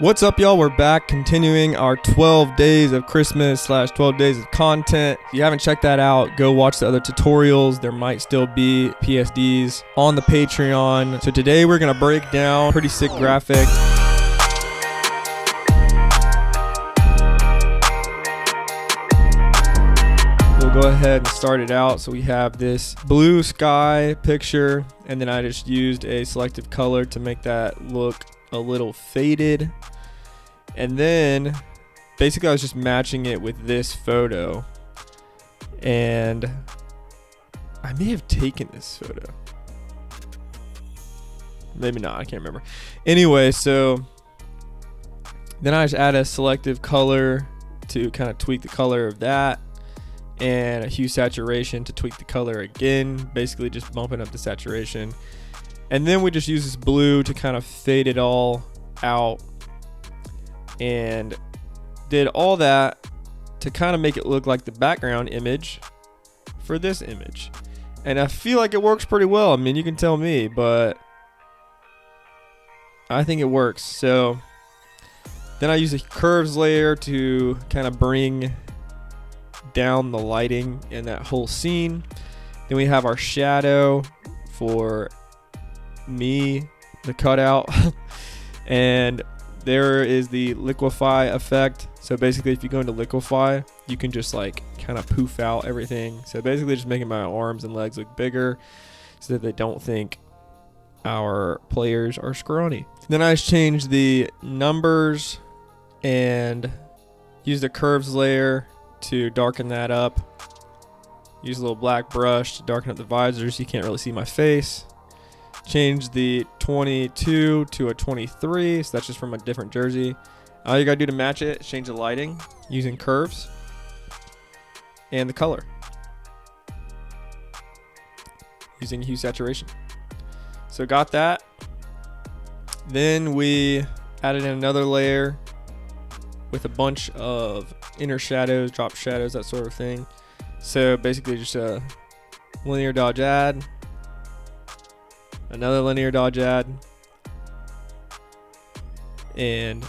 What's up, y'all? We're back continuing our 12 days of Christmas / 12 days of content. If you haven't checked that out, go watch the other tutorials. There might still be PSDs on the Patreon. So today we're going to break down pretty sick graphic. We'll go ahead and start it out. So we have this blue sky picture, and then I just used a selective color to make that look a little faded. And then basically I was just matching it with this photo, and I may have taken this photo, maybe not, I can't remember. Anyway, so then I just add a selective color to kind of tweak the color of that, and a hue saturation to tweak the color again, basically just bumping up the saturation. And then we just use this blue to kind of fade it all out, and did all that to kind of make it look like the background image for this image. And I feel like it works pretty well. I mean, you can tell me, but I think it works. So then I use a curves layer to kind of bring down the lighting in that whole scene. Then we have our shadow for me, the cutout. And there is the liquefy effect. So basically if you go into liquefy, you can just like kind of poof out everything. So basically just making my arms and legs look bigger so that they don't think our players are scrawny. Then I just changed the numbers and use the curves layer to darken that up. Use a little black brush to darken up the visors. You can't really see my face. Change the 22 to a 23, so that's just from a different jersey. All you gotta do to match it is change the lighting using curves and the color using hue saturation. So got that. Then we added in another layer with a bunch of inner shadows, drop shadows, that sort of thing. So basically just a linear dodge add, another linear dodge add, and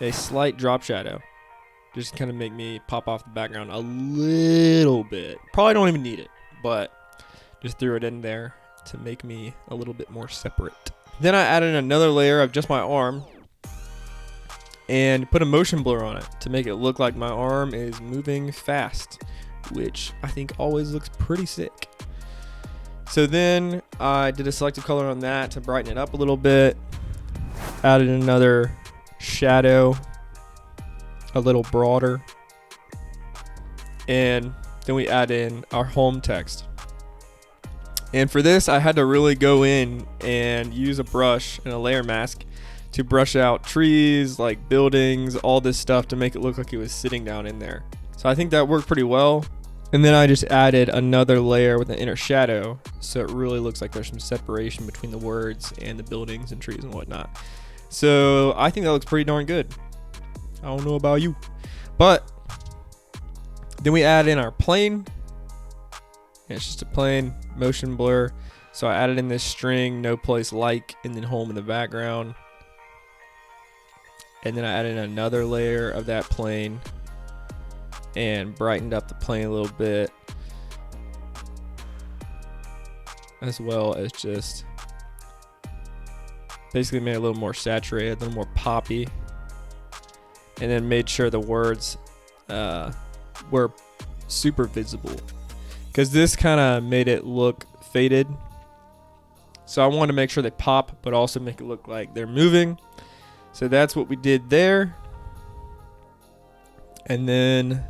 a slight drop shadow, just to kind of make me pop off the background a little bit. Probably don't even need it, but just threw it in there to make me a little bit more separate. Then I added another layer of just my arm and put a motion blur on it to make it look like my arm is moving fast, which I think always looks pretty sick. So then I did a selective color on that to brighten it up a little bit. Added another shadow, a little broader. And then we add in our home text. And for this, I had to really go in and use a brush and a layer mask to brush out trees, like buildings, all this stuff to make it look like it was sitting down in there. So I think that worked pretty well. And then I just added another layer with an inner shadow, so it really looks like there's some separation between the words and the buildings and trees and whatnot. So I think that looks pretty darn good. I don't know about you. But then we add in our plane. And it's just a plain motion blur. So I added in this string, no place like, and then home in the background. And then I added another layer of that plane and brightened up the plane a little bit, as well as just basically made it a little more saturated, a little more poppy, and then made sure the words were super visible, because this kind of made it look faded. So I wanted to make sure they pop, but also make it look like they're moving. So that's what we did there. And then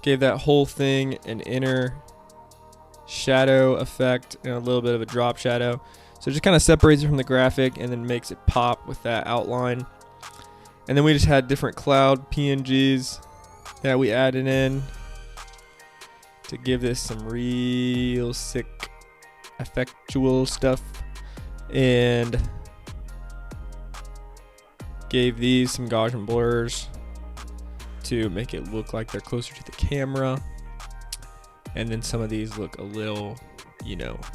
gave that whole thing an inner shadow effect and a little bit of a drop shadow. So it just kind of separates it from the graphic and then makes it pop with that outline. And then we just had different cloud PNGs that we added in to give this some real sick effectual stuff. And gave these some Gaussian blurs to make it look like they're closer to the camera. And then some of these look a little,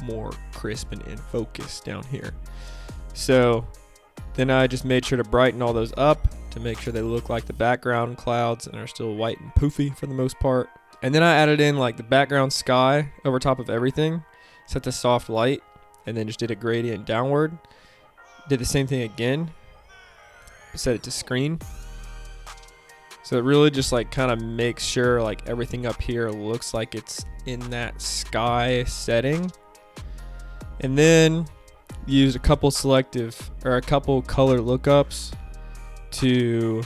more crisp and in focus down here. So Then I just made sure to brighten all those up to make sure they look like the background clouds and are still white and poofy for the most part. And then I added in like the background sky over top of everything, set the soft light, and then just did a gradient downward. Did the same thing again, set it to screen. So it really just like kind of makes sure like everything up here looks like it's in that sky setting. And then used a couple color lookups to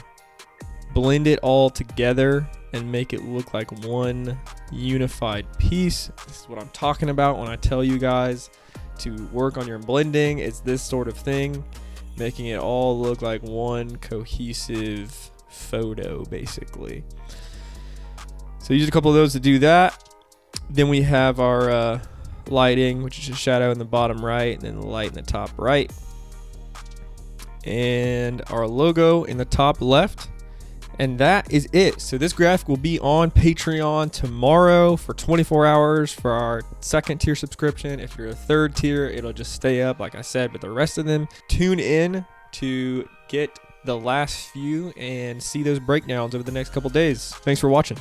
blend it all together and make it look like one unified piece. This is what I'm talking about when I tell you guys to work on your blending. It's this sort of thing, making it all look like one cohesive photo basically. So use a couple of those to do that. Then we have our lighting, which is a shadow in the bottom right and then the light in the top right, and our logo in the top left. And that is it. So this graphic will be on Patreon tomorrow for 24 hours for our 2nd tier subscription. If you're a 3rd tier, it'll just stay up like I said, but the rest of them, tune in to get the last few and see those breakdowns over the next couple days. Thanks for watching.